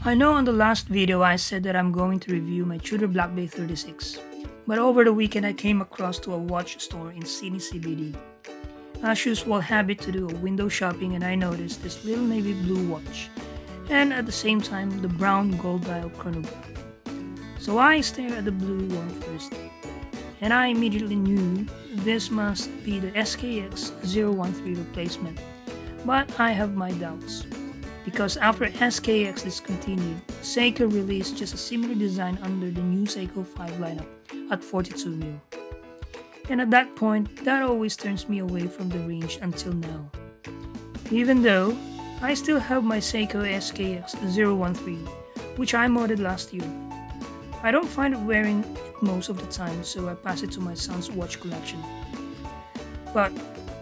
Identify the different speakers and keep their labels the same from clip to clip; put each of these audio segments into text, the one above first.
Speaker 1: I know on the last video I said that I'm going to review my Tudor Black Bay 36, but over the weekend I came across to a watch store in Sydney CBD. As usual habit to do a window shopping, and I noticed this little navy blue watch and at the same time the brown gold dial chronograph. So I stared at the blue one first and I immediately knew this must be the SKX013 replacement, but I have my doubts. Because after SKX discontinued, Seiko released just a similar design under the new Seiko 5 lineup at 42mm. And at that point, that always turns me away from the range until now. Even though, I still have my Seiko SKX013, which I modded last year. I don't find it wearing it most of the time, so I pass it to my son's watch collection. But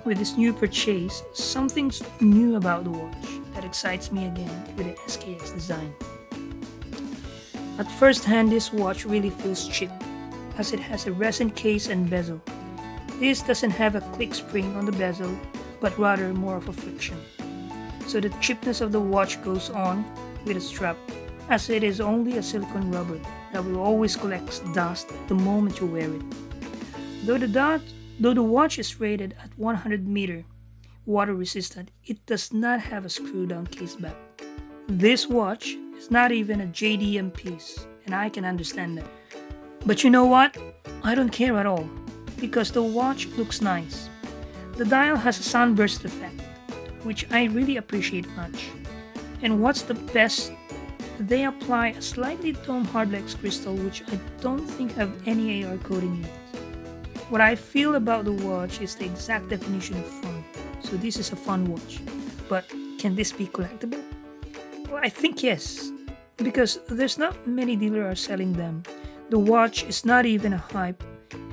Speaker 1: with this new purchase, something's new about the watch that excites me again with the SKX design. At first hand, this watch really feels cheap, as it has a resin case and bezel. This doesn't have a click spring on the bezel, but rather more of a friction. So the cheapness of the watch goes on with a strap, as it is only a silicone rubber that will always collect dust the moment you wear it. Though the watch is rated at 100 meter water resistant, it does not have a screw down case back. This watch is not even a JDM piece, and I can understand that. But you know what? I don't care at all, because the watch looks nice. The dial has a sunburst effect, which I really appreciate much. And what's the best? They apply a slightly domed hardlex crystal, which I don't think have any AR coating in it. What I feel about the watch is the exact definition of fun. So this is a fun watch. But can this be collectible? Well, I think yes, because there's not many dealers are selling them. The watch is not even a hype,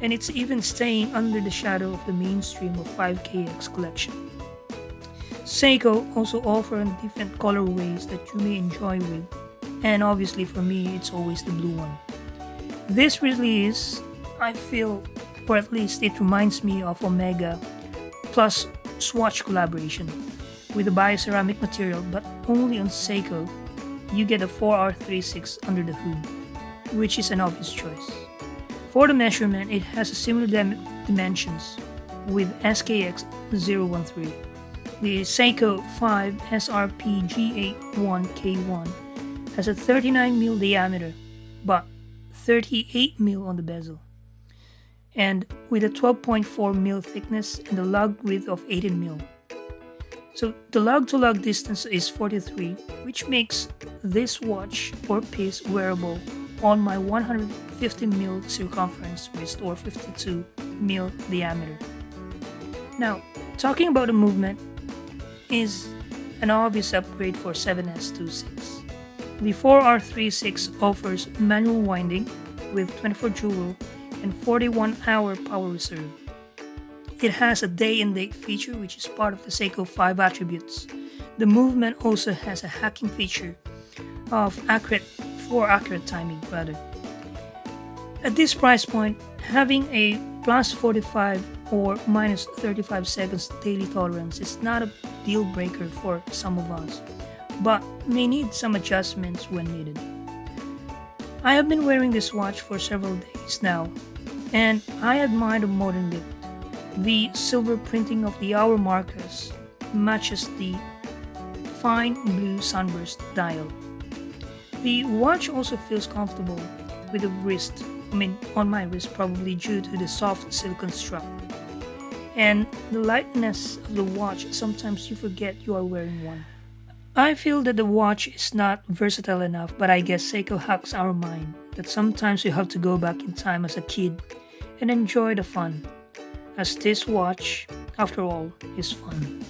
Speaker 1: and it's even staying under the shadow of the mainstream of 5KX collection. Seiko also offers different colorways that you may enjoy with, and obviously for me it's always the blue one. This release, I feel, or at least it reminds me of Omega plus Swatch collaboration with the bioceramic material, but only on Seiko you get a 4R36 under the hood, which is an obvious choice. For the measurement, it has a similar dimensions with SKX013. The Seiko 5 SRP G81K1 has a 39mm diameter, but 38mm on the bezel, and with a 12.4mm thickness and a lug width of 18mm. So the lug-to-lug distance is 43, which makes this watch or piece wearable on my 150mm circumference wrist or 52mm diameter. Now, talking about the movement is an obvious upgrade for 7S26. The 4R36 offers manual winding with 24 jewel and 41-hour power reserve. It has a day and date feature, which is part of the Seiko 5 attributes. The movement also has a hacking feature of accurate timing rather. At this price point, having a plus 45 or minus 35 seconds daily tolerance is not a deal breaker for some of us, but may need some adjustments when needed. I have been wearing this watch for several days now, and I admire the modern look. The silver printing of the hour markers matches the fine blue sunburst dial. The watch also feels comfortable with the wrist, on my wrist, probably due to the soft silicone strap. And the lightness of the watch, sometimes you forget you are wearing one. I feel that the watch is not versatile enough, but I guess Seiko hacks our mind that sometimes you have to go back in time as a kid and enjoy the fun, as this watch, after all, is fun.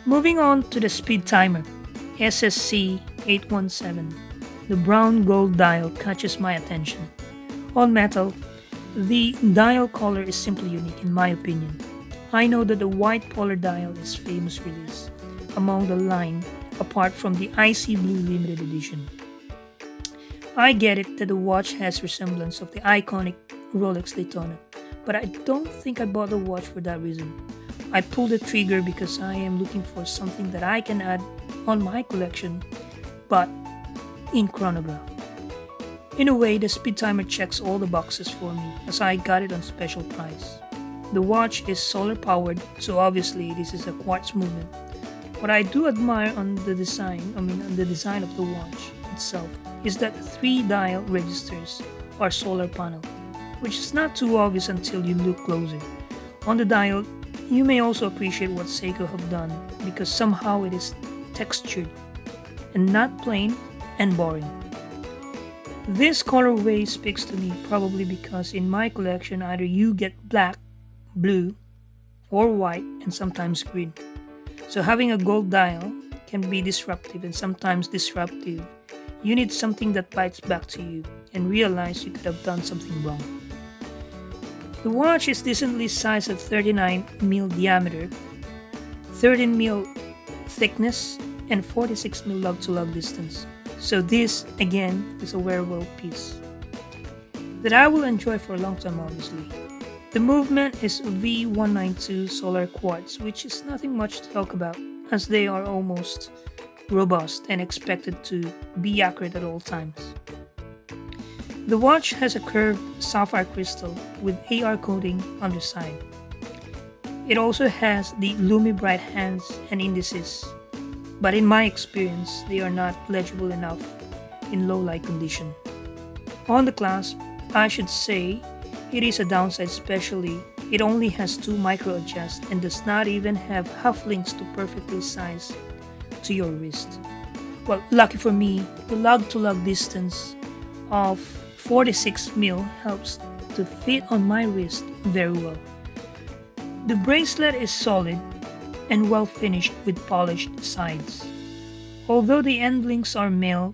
Speaker 1: Moving on to the Speedtimer SSC817, the brown gold dial catches my attention. On metal, the dial color is simply unique in my opinion. I know that the white polar dial is famous release among the line apart from the icy blue limited edition. I get it that the watch has resemblance of the iconic Rolex Daytona, but I don't think I bought the watch for that reason. I pulled the trigger because I am looking for something that I can add on my collection, but in chronograph. In a way, the Speedtimer checks all the boxes for me as I got it on special price. The watch is solar powered, so obviously this is a quartz movement. What I do admire on the design of the watch itself is that the 3 dial registers are solar panel, which is not too obvious until you look closer. On the dial, you may also appreciate what Seiko have done because somehow it is textured and not plain and boring. This colorway speaks to me probably because in my collection either you get black, blue, or white and sometimes green. So having a gold dial can be disruptive and sometimes disruptive. You need something that bites back to you and realize you could have done something wrong. The watch is decently sized at 39mm diameter, 13mm thickness, and 46mm lug-to-lug distance. So this, again, is a wearable piece that I will enjoy for a long time obviously. The movement is V192 solar quartz, which is nothing much to talk about as they are almost robust and expected to be accurate at all times. The watch has a curved sapphire crystal with AR coating on the side. It also has the Lumi-Bright hands and indices, but in my experience, they are not legible enough in low light condition. On the clasp, I should say it is a downside, especially it only has 2 micro adjusts and does not even have half links to perfectly size to your wrist. Well, lucky for me, the lug-to-lug distance of 46mm helps to fit on my wrist very well. The bracelet is solid and well finished with polished sides. Although the end links are milled,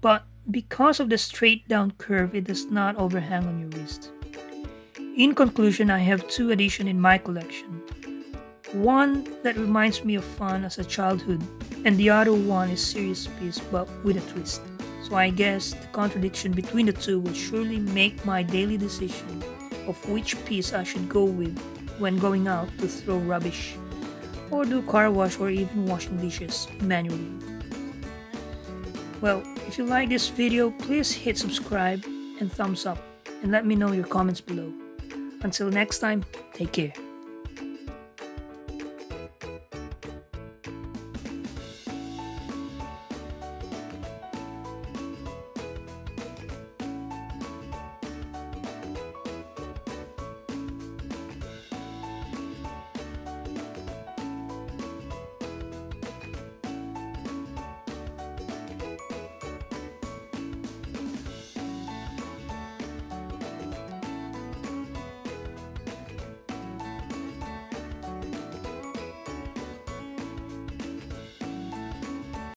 Speaker 1: but because of the straight down curve, it does not overhang on your wrist. In conclusion, I have 2 additions in my collection. One that reminds me of fun as a childhood, and the other one is serious piece but with a twist. So I guess the contradiction between the 2 will surely make my daily decision of which piece I should go with when going out to throw rubbish or do car wash or even washing dishes manually. Well, if you like this video, please hit subscribe and thumbs up and let me know your comments below. Until next time, take care.